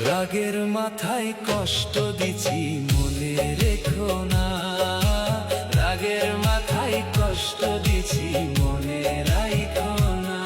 রাগের মাথায় কষ্ট দিছি মনে রেখো না, রাগের মাথায় কষ্ট দিছি মনে রাখো না।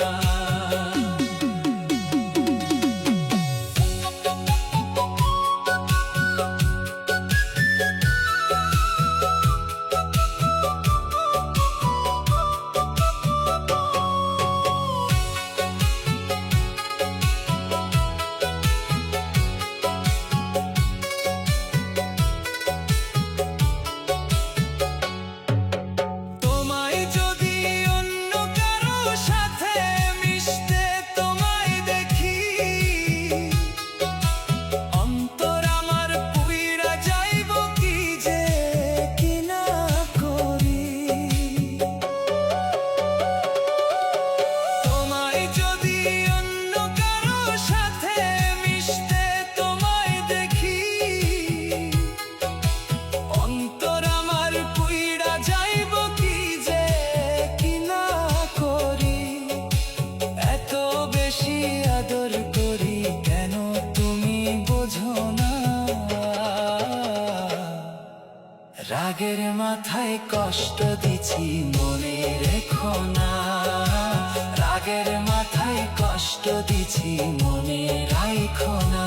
রাগের মাথায় কষ্ট দিছি মনে রেখো না, রাগের মাথায় কষ্ট দিছি মনে রাখো না।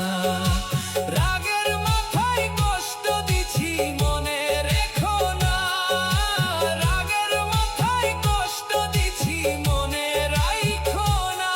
রাগের মাথায় কষ্ট দিছি মনে রেখো না, রাগের মাথায় কষ্ট দিছি মনে রাখো না।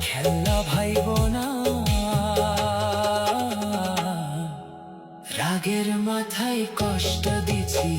খেলা ভাইব না, রাগের মাথায় কষ্ট দিছি